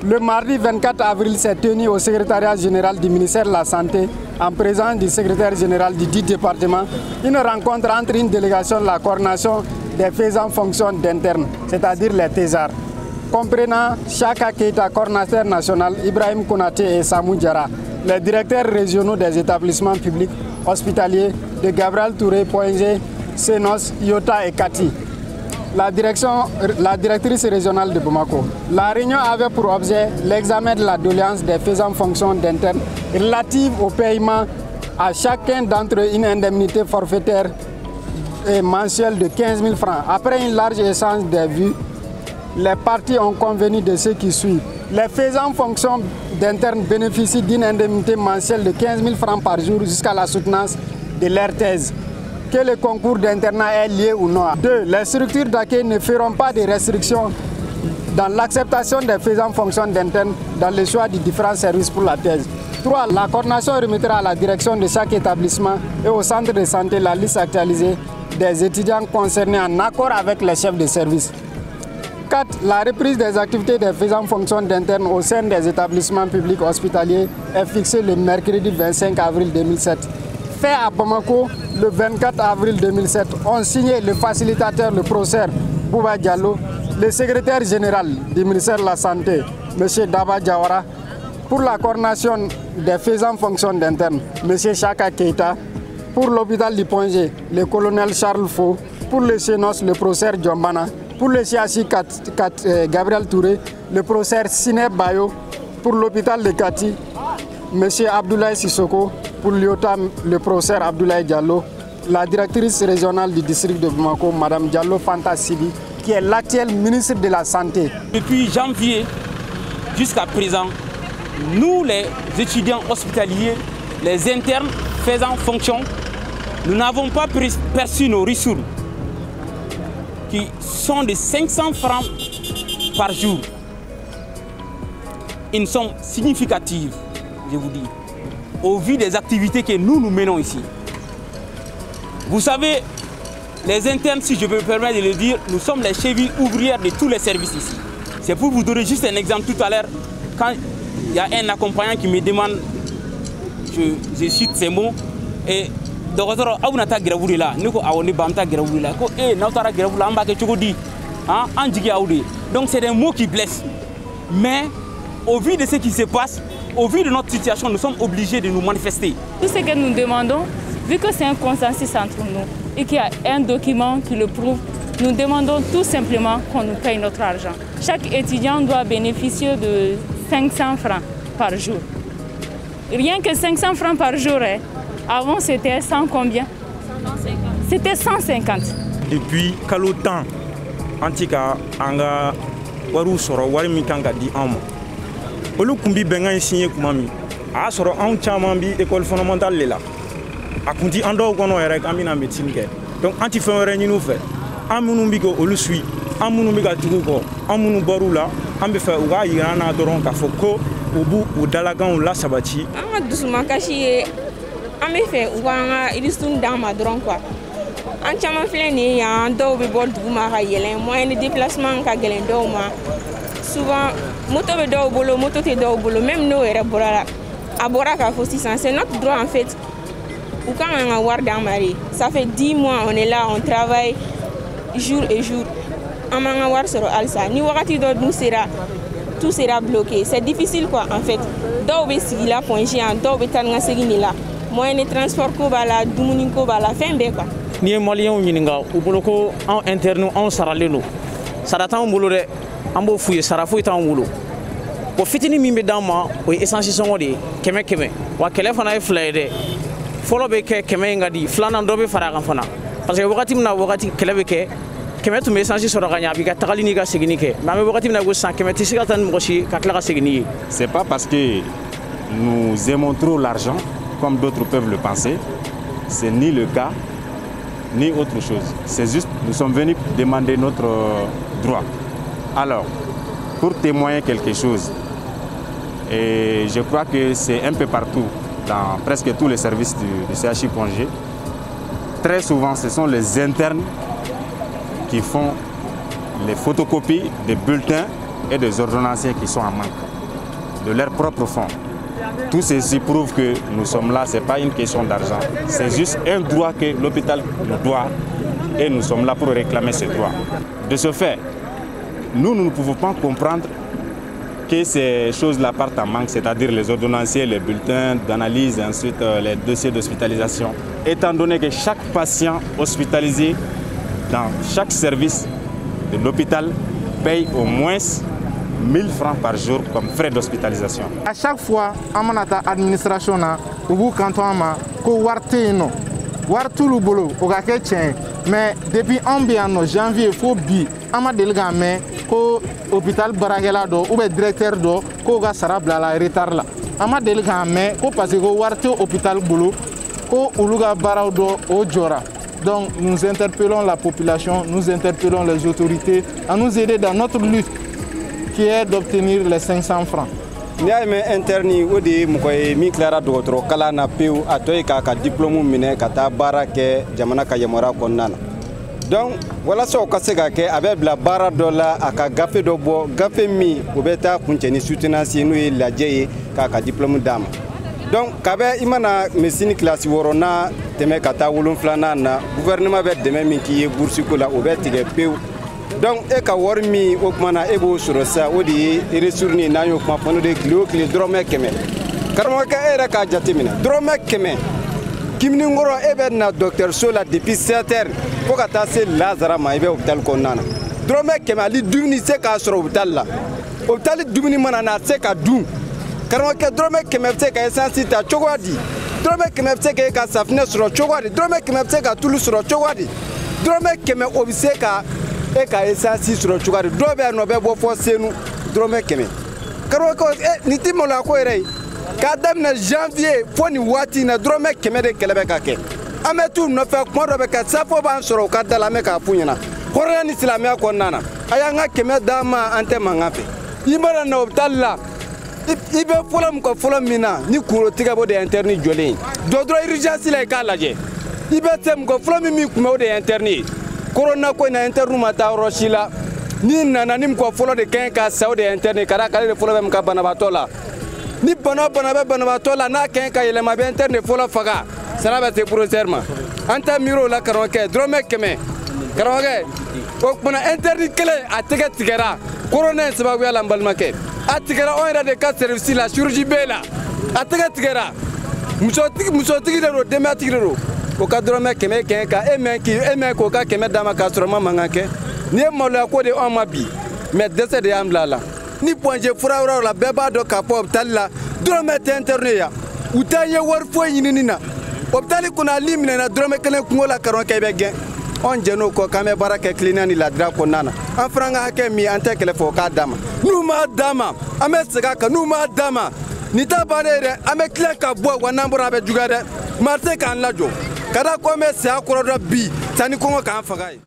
Le mardi 24 avril s'est tenu au secrétariat général du ministère de la Santé, en présence du secrétaire général du dit département, une rencontre entre une délégation de la coordination des faisant fonction d'interne, c'est-à-dire les thésards, comprenant Chaka Keita, coordinateur national, Ibrahim Konaté et Samou Diara, les directeurs régionaux des établissements publics hospitaliers de Gabriel Touré, Poingé, Senos, Iota et Kati. La directrice régionale de Bamako. La réunion avait pour objet l'examen de la doléance des faisant fonction d'interne relative au paiement à chacun d'entre eux une indemnité forfaitaire et mensuelle de 15 000 francs. Après une large échange des vues, les parties ont convenu de ce qui suit. Les faisant fonction d'interne bénéficient d'une indemnité mensuelle de 15 000 francs par jour jusqu'à la soutenance de leur thèse, que le concours d'internat est lié ou non. 2. Les structures d'accueil ne feront pas de restrictions dans l'acceptation des faisant fonction d'interne dans le choix des différents services pour la thèse. 3. La coordination remettra à la direction de chaque établissement et au centre de santé la liste actualisée des étudiants concernés en accord avec les chefs de service. 4. La reprise des activités des faisant fonction d'interne au sein des établissements publics hospitaliers est fixée le mercredi 25 avril 2007. Fait à Bamako, le 24 avril 2007, ont signé le facilitateur, le professeur Bouba Diallo, le secrétaire général du ministère de la Santé, M. Daba Diawara, pour la coordination des faisant fonction d'interne, M. Chaka Keita, pour l'hôpital du Poingé, le colonel Charles Faux, pour le Senos, le professeur Djombana, pour le CHI Gabriel Touré, le professeur Sineb Bayo, pour l'hôpital de Kati, M. Abdoulaye Sissoko, pour l'IOTA, le professeur Abdoulaye Diallo, la directrice régionale du district de Bamako, Mme Diallo Fanta Sidi, qui est l'actuelle ministre de la Santé. Depuis janvier jusqu'à présent, nous les étudiants hospitaliers, les internes faisant fonction, nous n'avons pas perçu nos ressources qui sont de 500 francs par jour. Une somme significative, je vous dis, au vu des activités que nous menons ici. Vous savez, les internes, si je peux me permettre de le dire, nous sommes les chevilles ouvrières de tous les services ici. C'est pour vous donner juste un exemple tout à l'heure, quand il y a un accompagnant qui me demande, je cite ces mots, et donc c'est des mots qui blessent. Mais au vu de ce qui se passe, au vu de notre situation, nous sommes obligés de nous manifester. Tout ce que nous demandons, vu que c'est un consensus entre nous et qu'il y a un document qui le prouve, nous demandons tout simplement qu'on nous paye notre argent. Chaque étudiant doit bénéficier de 500 francs par jour. Rien que 500 francs par jour, hein. Avant c'était 100 combien? 150. C'était 150. Depuis quel temps Antika anga waru soro wari mi kanga di amo. Olu kumbi benga signé kumami. A soro an chama bi école fondamentale lela. Akunti ando gono rek amina médecine ke. Donc anti fait wéré ñu fait. Amunu bi ko olu sui. Amunu bi ga tugu ko. Amunu barula ambe fa uga yirana doron ka foko ubu udalagan la sabati. Anga dusuma kashi ambe fe uga ilisun dama doron quoi. En chama fleni ya ndo be bol duguma ka yelen moyen de déplacement ka gelen do ma. Souvent moto be do bolo moto te do bolo même no era borala. Abora ka faut 600, c'est notre droit en fait. Ou quand on a war dans mari, ça fait 10 mois on est là, on travaille jour et jour. On a war sur alsa. Ni wakati do nous sera tout sera bloqué. C'est difficile quoi en fait. Do be sigila pointé en do be tanga segini là. Moyen de transport ko bala, dumuni ko bala, fembe quoi. Ni ye maliyɛnw ɲininka u bolo ko anw interne anw saralen don sara t'anw bolo dɛ an b'o f'u ye sara foyi t'anw bolo o fitinin min bɛ d'an ma o ye essence sɔngɔ de ye 100 wa kɛlɛ fana ye 2 ye dɛ fɔlɔ bɛ kɛ 100 in ka di filanan dɔ bɛ fara a kan fana parce que wagati min na wagati kɛlɛ bɛ kɛ 100 tun bɛ essence sɔrɔ ka ɲɛ a b'i ka tagali n'i ka seginni kɛ mais an bɛ wagati min na ko sisan 100 tɛ se ka taa ni mɔgɔ si ka tila ka segin n'i ye. C'est pas parce que nous aimons trop l'argent comme d'autres peuvent le penser, c'est ni le cas ni autre chose. C'est juste, nous sommes venus demander notre droit. Alors, pour témoigner quelque chose, et je crois que c'est un peu partout, dans presque tous les services du CHI Poingé, très souvent ce sont les internes qui font les photocopies des bulletins et des ordonnanciers qui sont en manque de leur propre fonds. Tout ceci prouve que nous sommes là, ce n'est pas une question d'argent, c'est juste un droit que l'hôpital nous doit et nous sommes là pour réclamer ce droit. De ce fait, nous ne pouvons pas comprendre que ces choses-là partent en manque, c'est-à-dire les ordonnanciers, les bulletins d'analyse et ensuite les dossiers d'hospitalisation. Étant donné que chaque patient hospitalisé dans chaque service de l'hôpital paye au moins 1000 francs par jour comme frais d'hospitalisation. À chaque fois, amanata administration na ubu kanton ama ko warte no wartu lu bolo o ga ke tien mais depuis en janvier faut bi ama delga mais ko hôpital barakela do ou be directeur do ko ga sarabla la retard la ama delga mais ko parce que warte hôpital bolo ko uluga barao do o jora. Donc nous interpellons la population, nous interpellons les autorités à nous aider dans notre lutte qui est d'obtenir les 500 francs. Ni ay me interni wodi mu koy mi clara dogotro kala na peu atoy ka diplôme mine ka ta barake jamana ka yamora konnana. Donc voilà so ka sega ke avec la bara dola aka gafe do bo gafe mi obeta kuncheni soutenance nu la jeye ka diplôme dama. Donc kabe imana mesini classe worona teme kata wulun flana na gouvernement be deme min ki bourse ko la obeti ge peu. Donc e ka wormi okmana ebo sorosa odi resurni na yo kwa fono de glio drome keme. Karmo ka era ka jatimina drome keme. Kimni ngoro ebe na docteur Sola depuis 7h pour ka tase Lazara ma ebe hôpital konnana. Drome keme ali dumni se ka soro hôpital la. Hôpital dumni mana na se ka dum. Karmo ka drome keme se ka essence ta chogwadi. Drome keme se ka safne soro chogwadi. Drome keme se ka tulu soro chogwadi. Drome keme obise ka e ka essence sur chugari dobe no be bo fo senu drome keme karo ko ni timo la ko rei ka dam na janvier fo ni wati na drome keme de kelebe ka ke ametu no fe ko do be ka safo ban soro ka dala me ka punyana hore ni islamia ko nana aya nga keme dama ante mangafe imara na hospital la ibe folam ko folam mina ni kuro tiga bo de interni jolin do dro urgence la ka laje ibe tem ko folam mi kuma de interni corona ko na internu mata roshila ni nana nim ko folo de ken ka saudi interne kara kale de folo bem ka bana batola ni bana batola na ken ka yele ma be interne folo faga sana be pour serma anta miro la karoke drome keme karoke ko bana interne kele atega tigera corona sababu ya lambal make atigera on era de ka service la chirurgie bela atega tigera musotigi de ro dematigero o ka drome keme ken ka eme ko ka keme dama ka soroma mangake ni molo ko de on mabi mais dese de amlala ni ponje furaura la beba do ka pop talla drome interne ya utanye war fo yinina optali kuna limine na drome kele kungola karon ke begen on jeno ko kame baraka cleanani la dra ko nana en franga hake mi ante kele fo ka dama numa dama ame sega ka numa dama ni tabanere ame kle ka bo wa nambura be jugade marte kan lajo kada ko me se akoro bi tani ko kan fagai